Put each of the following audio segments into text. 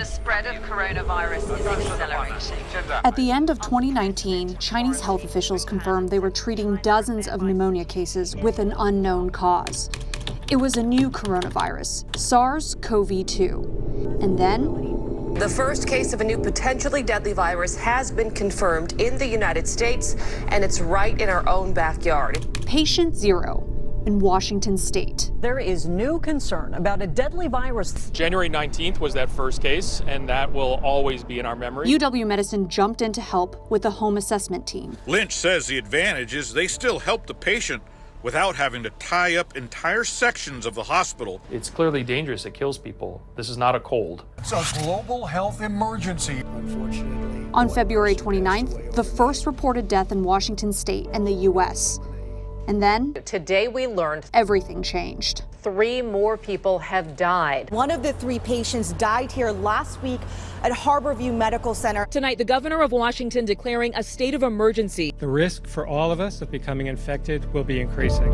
The spread of coronavirus is accelerating. At the end of 2019, Chinese health officials confirmed they were treating dozens of pneumonia cases with an unknown cause. It was a new coronavirus, SARS-CoV-2. And then the first case of a new potentially deadly virus has been confirmed in the United States, and it's right in our own backyard. Patient 0 in Washington state. There is new concern about a deadly virus. January 19th was that first case, and that will always be in our memory. UW Medicine jumped in to help with the home assessment team. Lynch says the advantage is they still help the patient without having to tie up entire sections of the hospital. It's clearly dangerous. It kills people. This is not a cold. It's a global health emergency. Unfortunately. On February 29th, the first reported death in Washington state and the U.S. And then today we learned everything changed. 3 more people have died. One of the 3 patients died here last week at Harborview Medical Center. Tonight, the governor of Washington declaring a state of emergency. The risk for all of us of becoming infected will be increasing.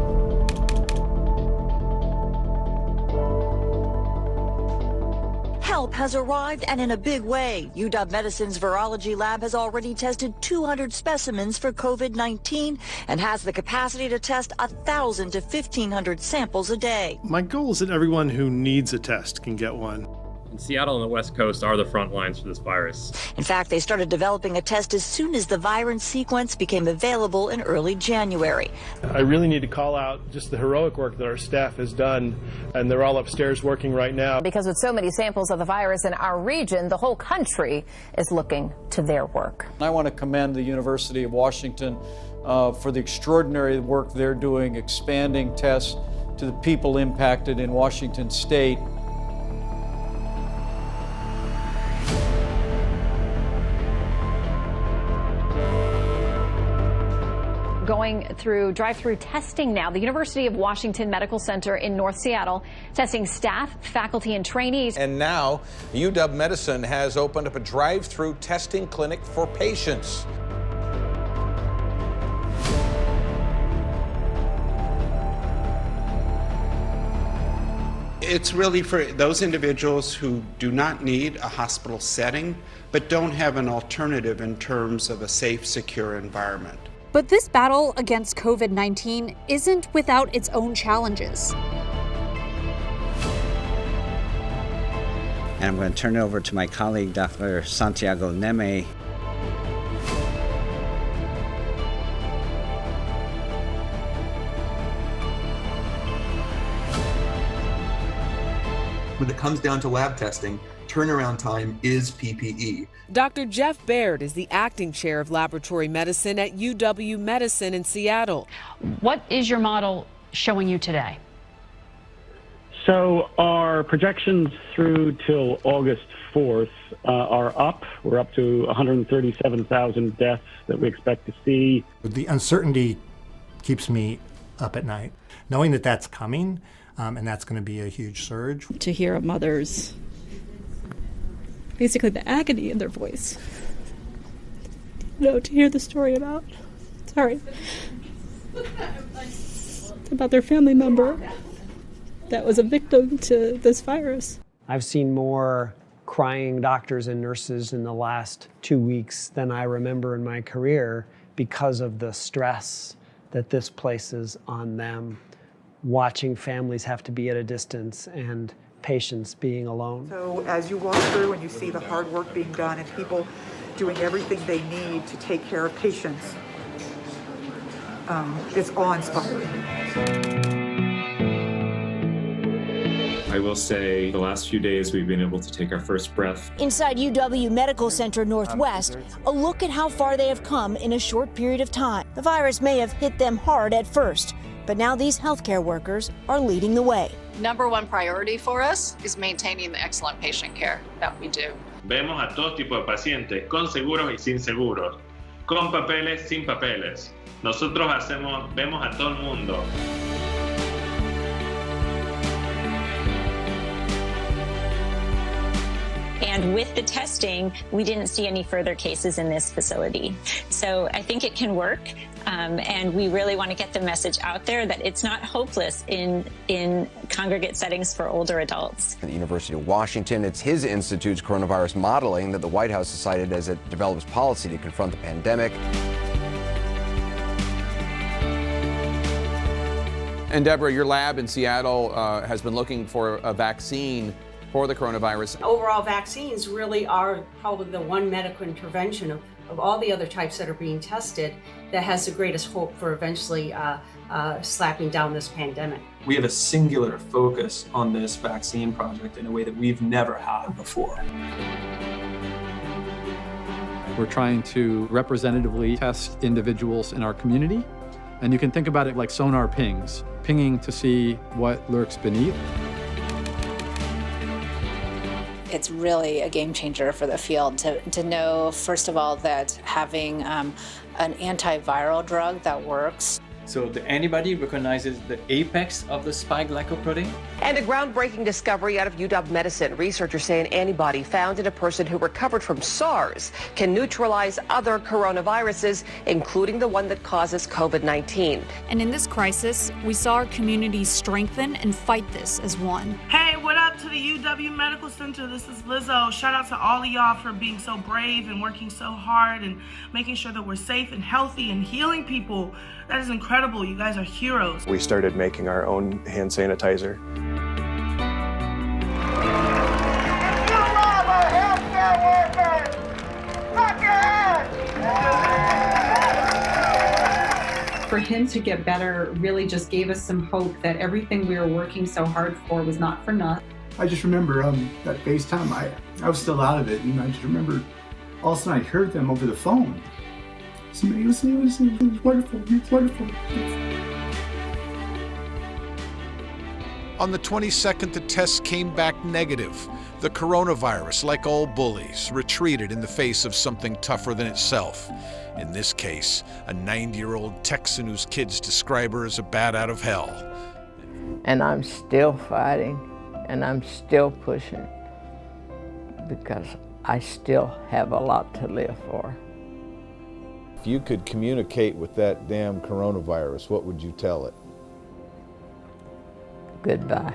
Help has arrived, and in a big way. UW Medicine's virology lab has already tested 200 specimens for COVID-19 and has the capacity to test 1,000 to 1,500 samples a day. My goal is that everyone who needs a test can get one. Seattle and the West Coast are the front lines for this virus. In fact, they started developing a test as soon as the virus sequence became available in early January. I really need to call out just the heroic work that our staff has done, and they're all upstairs working right now. Because with so many samples of the virus in our region, the whole country is looking to their work. I want to commend the University of Washington for the extraordinary work they're doing, expanding tests to the people impacted in Washington State. Going through drive-through testing now. The University of Washington Medical Center in North Seattle testing staff, faculty, and trainees. And now UW Medicine has opened up a drive-through testing clinic for patients. It's really for those individuals who do not need a hospital setting, but don't have an alternative in terms of a safe, secure environment. But this battle against COVID-19 isn't without its own challenges. And I'm going to turn it over to my colleague, Dr. Santiago Neme. When it comes down to lab testing, turnaround time is PPE. Dr. Jeff Baird is the acting chair of laboratory medicine at UW Medicine in Seattle. What is your model showing you today? So our projections through till August 4th are up. We're up to 137,000 deaths that we expect to see. The uncertainty keeps me up at night, knowing that that's coming, and that's going to be a huge surge. To hear a mother's basically the agony in their voice. To hear the story about their family member that was a victim to this virus. I've seen more crying doctors and nurses in the last 2 weeks than I remember in my career because of the stress that this places on them, watching families have to be at a distance and patients being alone. So as you walk through and you see the hard work being done and people doing everything they need to take care of patients, it's awe-inspiring. I will say the last few days we've been able to take our first breath. Inside UW Medical Center Northwest, a look at how far they have come in a short period of time. The virus may have hit them hard at first, but now these healthcare workers are leading the way. Number one priority for us is maintaining the excellent patient care that we do. Vemos a todo tipo de pacientes, con seguros y sin seguros, con papeles, sin papeles. Nosotros vemos a todo el mundo. And with the testing, we didn't see any further cases in this facility. So I think it can work. And we really want to get the message out there that it's not hopeless in congregate settings for older adults. At the University of Washington, it's his institute's coronavirus modeling that the White House decided as it develops policy to confront the pandemic. And Deborah, your lab in Seattle has been looking for a vaccine for the coronavirus. Overall, vaccines really are probably the one medical intervention of all the other types that are being tested that has the greatest hope for eventually slapping down this pandemic. We have a singular focus on this vaccine project in a way that we've never had before. We're trying to representatively test individuals in our community. And you can think about it like sonar pings, pinging to see what lurks beneath. It's really a game changer for the field to know, first of all, that having an antiviral drug that works. So the antibody recognizes the apex of the spike glycoprotein. And a groundbreaking discovery out of UW-Medicine. Researchers say an antibody found in a person who recovered from SARS can neutralize other coronaviruses, including the one that causes COVID-19. And in this crisis, we saw our communities strengthen and fight this as one. Hey, what up to the UW Medical Center? This is Lizzo. Shout out to all of y'all for being so brave and working so hard and making sure that we're safe and healthy and healing people. That is incredible. You guys are heroes. We started making our own hand sanitizer. If you love our healthcare workers, clap your hands. For him to get better really just gave us some hope that everything we were working so hard for was not for nothing. I just remember that FaceTime, I was still out of it, and I just remember all of a sudden I heard them over the phone. It was wonderful. It was wonderful. On the 22nd, the tests came back negative. The coronavirus, like all bullies, retreated in the face of something tougher than itself. In this case, a 90-year-old Texan whose kids describe her as a bat out of hell. And I'm still fighting, and I'm still pushing, because I still have a lot to live for. If you could communicate with that damn coronavirus, what would you tell it? Goodbye.